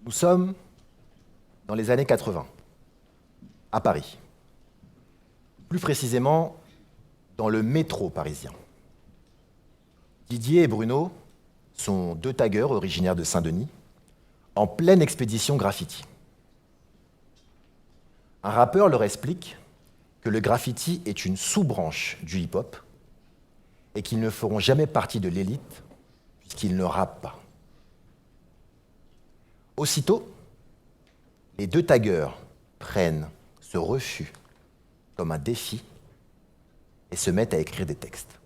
Nous sommes dans les années 80, à Paris. Plus précisément, dans le métro parisien. Didier et Bruno sont deux taggers originaires de Saint-Denis, en pleine expédition graffiti. Un rappeur leur explique que le graffiti est une sous-branche du hip-hop et qu'ils ne feront jamais partie de l'élite puisqu'ils ne rappent pas. Aussitôt, les deux taggers prennent ce refus comme un défi et se mettent à écrire des textes.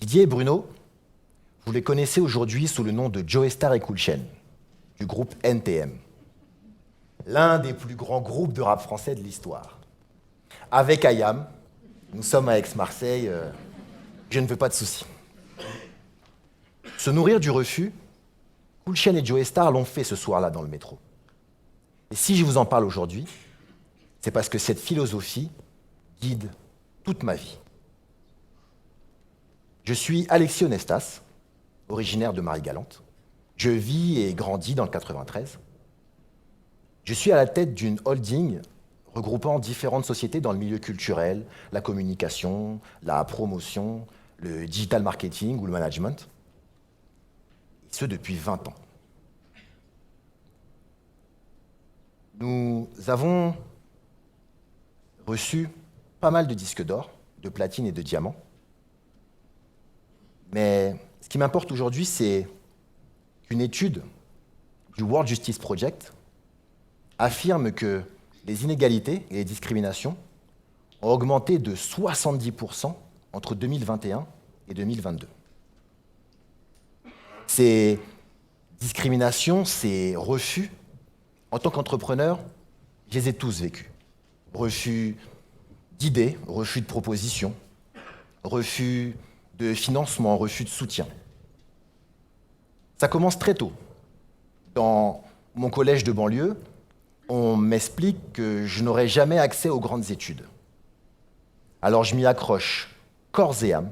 Didier et Bruno, vous les connaissez aujourd'hui sous le nom de Joey Starr et Cool Chain, du groupe NTM, l'un des plus grands groupes de rap français de l'histoire. Avec IAM, nous sommes à Aix-Marseille, je ne veux pas de soucis. Se nourrir du refus, Cool Chain et Joey Starr l'ont fait ce soir-là dans le métro. Et si je vous en parle aujourd'hui, c'est parce que cette philosophie guide toute ma vie. Je suis Alexis Onestas, originaire de Marie-Galante. Je vis et grandis dans le 93. Je suis à la tête d'une holding regroupant différentes sociétés dans le milieu culturel, la communication, la promotion, le digital marketing ou le management. Et ce, depuis 20 ans. Nous avons reçu pas mal de disques d'or, de platine et de diamants. Mais ce qui m'importe aujourd'hui, c'est qu'une étude du World Justice Project affirme que les inégalités et les discriminations ont augmenté de 70% entre 2021 et 2022. Ces discriminations, ces refus, en tant qu'entrepreneur, je les ai tous vécus. Refus d'idées, refus de propositions, refus de financement, refus de soutien. Ça commence très tôt. Dans mon collège de banlieue, on m'explique que je n'aurai jamais accès aux grandes études. Alors je m'y accroche corps et âme,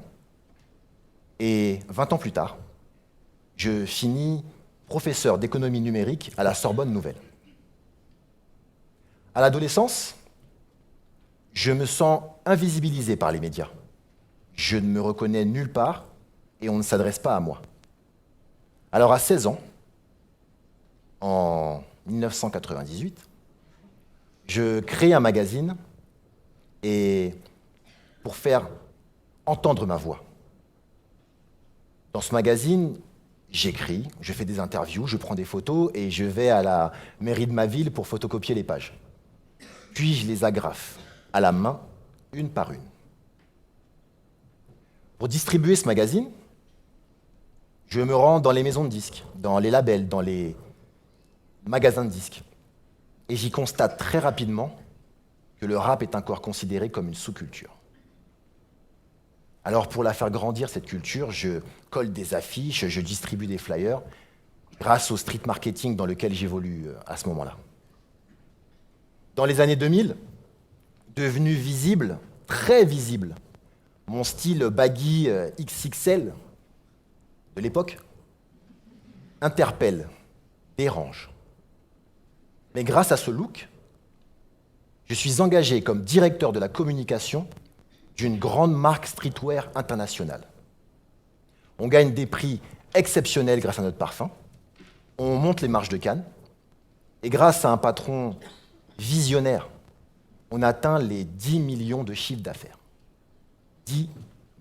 et 20 ans plus tard, je finis professeur d'économie numérique à la Sorbonne Nouvelle. À l'adolescence, je me sens invisibilisé par les médias. Je ne me reconnais nulle part et on ne s'adresse pas à moi. Alors à 16 ans, en 1998, je crée un magazine et pour faire entendre ma voix. Dans ce magazine, j'écris, je fais des interviews, je prends des photos et je vais à la mairie de ma ville pour photocopier les pages. Puis je les agrafe à la main, une par une. Pour distribuer ce magazine, je me rends dans les maisons de disques, dans les labels, dans les magasins de disques. Et j'y constate très rapidement que le rap est encore considéré comme une sous-culture. Alors pour la faire grandir, cette culture, je colle des affiches, je distribue des flyers, grâce au street marketing dans lequel j'évolue à ce moment-là. Dans les années 2000, devenu visible, très visible, mon style baggy XXL de l'époque interpelle, dérange. Mais grâce à ce look, je suis engagé comme directeur de la communication d'une grande marque streetwear internationale. On gagne des prix exceptionnels grâce à notre parfum, on monte les marches de Cannes, et grâce à un patron visionnaire, on atteint les 10 millions de chiffres d'affaires. 10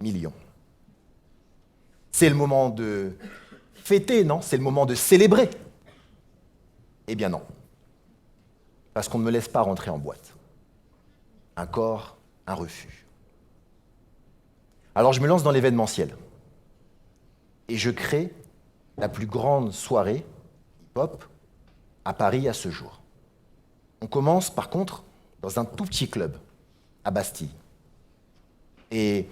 millions. C'est le moment de fêter, non? C'est le moment de célébrer. Eh bien non. Parce qu'on ne me laisse pas rentrer en boîte. Encore un refus. Alors je me lance dans l'événementiel. Et je crée la plus grande soirée hip-hop à Paris à ce jour. On commence par contre dans un tout petit club à Bastille. Et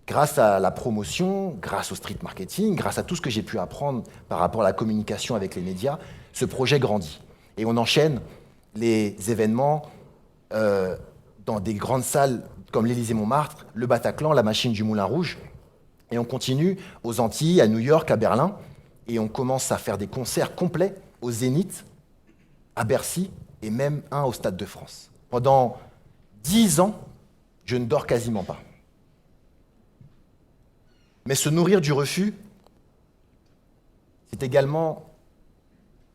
grâce à la promotion, grâce au street marketing, grâce à tout ce que j'ai pu apprendre par rapport à la communication avec les médias, ce projet grandit. Et on enchaîne les événements dans des grandes salles comme l'Élysée-Montmartre, le Bataclan, la Machine du Moulin Rouge. Et on continue aux Antilles, à New York, à Berlin. et on commence à faire des concerts complets au Zénith, à Bercy et même un au Stade de France. Pendant 10 ans, je ne dors quasiment pas. Mais se nourrir du refus, c'est également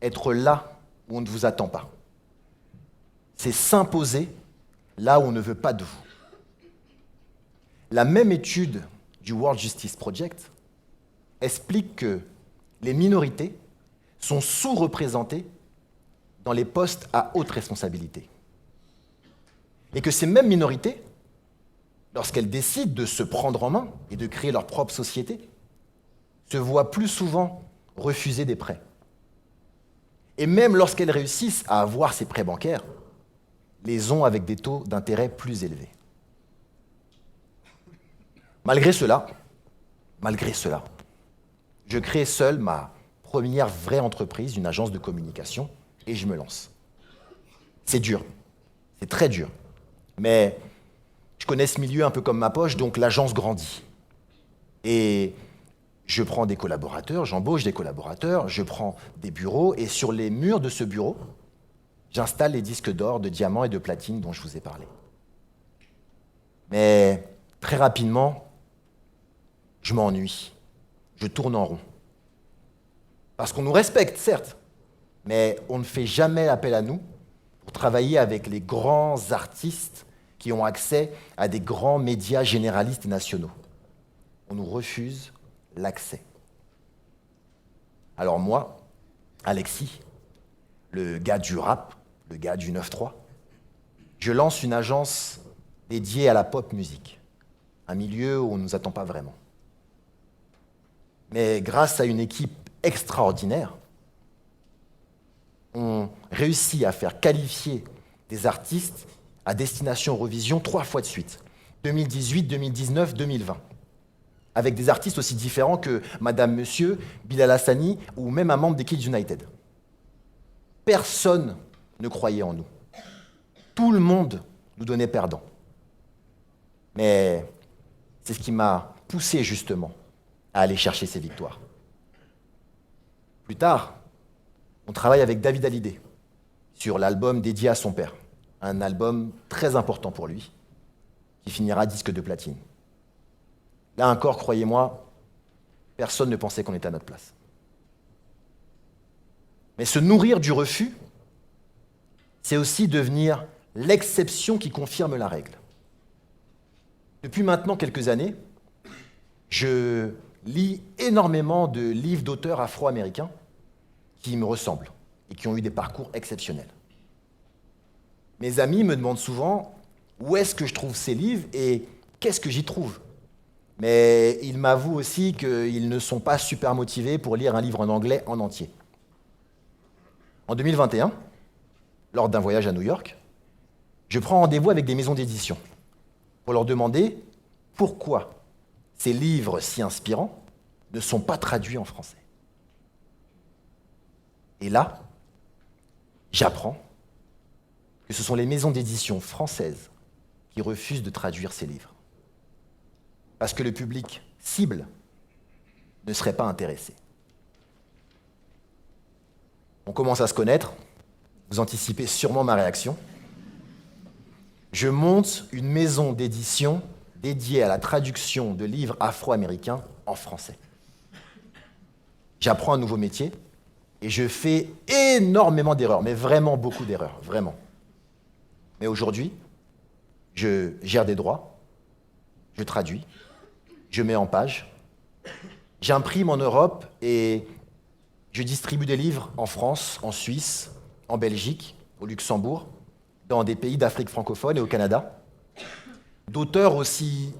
être là où on ne vous attend pas. C'est s'imposer là où on ne veut pas de vous. La même étude du World Justice Project explique que les minorités sont sous-représentées dans les postes à haute responsabilité. Et que ces mêmes minorités, lorsqu'elles décident de se prendre en main et de créer leur propre société, se voient plus souvent refuser des prêts. Et même lorsqu'elles réussissent à avoir ces prêts bancaires, les ont avec des taux d'intérêt plus élevés. Malgré cela, je crée seul ma première vraie entreprise, une agence de communication, et je me lance. C'est dur, c'est très dur, mais je connais ce milieu un peu comme ma poche, donc l'agence grandit. Et je prends des collaborateurs, j'embauche des collaborateurs, je prends des bureaux, et sur les murs de ce bureau, j'installe les disques d'or, de diamants et de platine dont je vous ai parlé. Mais très rapidement, je m'ennuie, je tourne en rond. Parce qu'on nous respecte, certes, mais on ne fait jamais appel à nous pour travailler avec les grands artistes qui ont accès à des grands médias généralistes et nationaux. On nous refuse l'accès. Alors moi, Alexis, le gars du rap, le gars du 9-3, je lance une agence dédiée à la pop musique, un milieu où on ne nous attend pas vraiment. Mais grâce à une équipe extraordinaire, on réussit à faire qualifier des artistes à destination Eurovision 3 fois de suite, 2018, 2019, 2020, avec des artistes aussi différents que Madame Monsieur, Bilal Hassani ou même un membre des Kids United. Personne ne croyait en nous. Tout le monde nous donnait perdant. Mais c'est ce qui m'a poussé justement à aller chercher ces victoires. Plus tard, on travaille avec David Hallyday sur l'album dédié à son père, un album très important pour lui, qui finira disque de platine. Là encore, croyez-moi, personne ne pensait qu'on était à notre place. Mais se nourrir du refus, c'est aussi devenir l'exception qui confirme la règle. Depuis maintenant quelques années, je lis énormément de livres d'auteurs afro-américains qui me ressemblent et qui ont eu des parcours exceptionnels. Mes amis me demandent souvent où est-ce que je trouve ces livres et qu'est-ce que j'y trouve. Mais ils m'avouent aussi qu'ils ne sont pas super motivés pour lire un livre en anglais en entier. En 2021, lors d'un voyage à New York, je prends rendez-vous avec des maisons d'édition pour leur demander pourquoi ces livres si inspirants ne sont pas traduits en français. Et là, j'apprends que ce sont les maisons d'édition françaises qui refusent de traduire ces livres. Parce que le public cible ne serait pas intéressé. On commence à se connaître, vous anticipez sûrement ma réaction. Je monte une maison d'édition dédiée à la traduction de livres afro-américains en français. J'apprends un nouveau métier et je fais énormément d'erreurs, mais vraiment beaucoup d'erreurs, vraiment. Mais aujourd'hui, je gère des droits, je traduis, je mets en page, j'imprime en Europe et je distribue des livres en France, en Suisse, en Belgique, au Luxembourg, dans des pays d'Afrique francophone et au Canada, d'auteurs aussi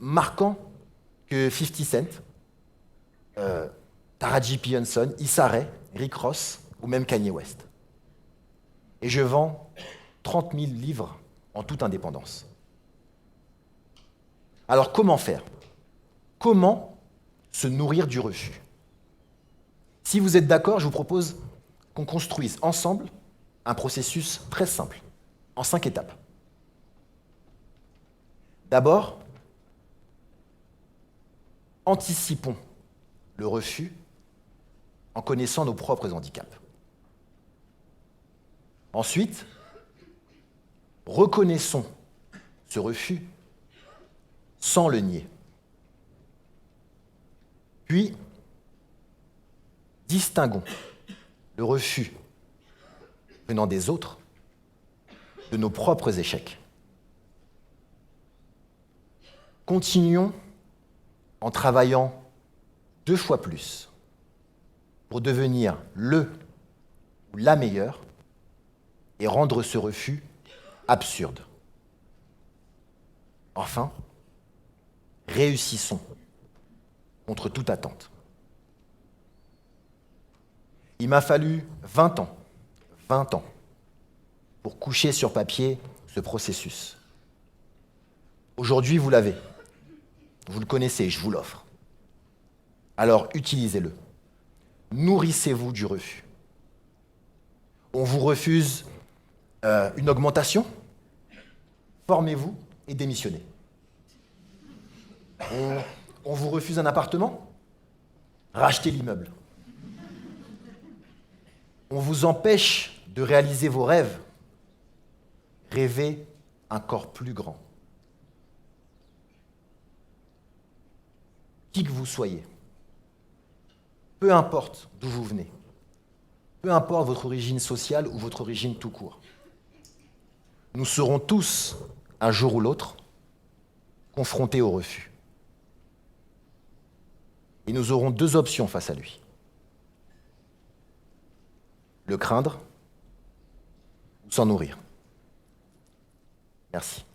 marquants que 50 Cent, Taraji P. Henson, Issa Rae, Rick Ross ou même Kanye West. Et je vends 30 000 livres en toute indépendance. Alors comment faire? Comment se nourrir du refus? Si vous êtes d'accord, je vous propose qu'on construise ensemble un processus très simple, en 5 étapes. D'abord, anticipons le refus en connaissant nos propres handicaps. Ensuite, reconnaissons ce refus sans le nier. Puis, distinguons le refus venant des autres de nos propres échecs. Continuons en travaillant 2 fois plus pour devenir le ou la meilleure et rendre ce refus absurde. Enfin, réussissons contre toute attente. Il m'a fallu 20 ans, pour coucher sur papier ce processus. Aujourd'hui, vous l'avez. Vous le connaissez, je vous l'offre. Alors, utilisez-le. Nourrissez-vous du refus. On vous refuse une augmentation, formez-vous et démissionnez. On vous refuse un appartement, rachetez l'immeuble. On vous empêche de réaliser vos rêves, rêvez un corps plus grand. Qui que vous soyez, peu importe d'où vous venez, peu importe votre origine sociale ou votre origine tout court, nous serons tous, un jour ou l'autre, confrontés au refus. Et nous aurons 2 options face à lui. Le craindre ou s'en nourrir. Merci.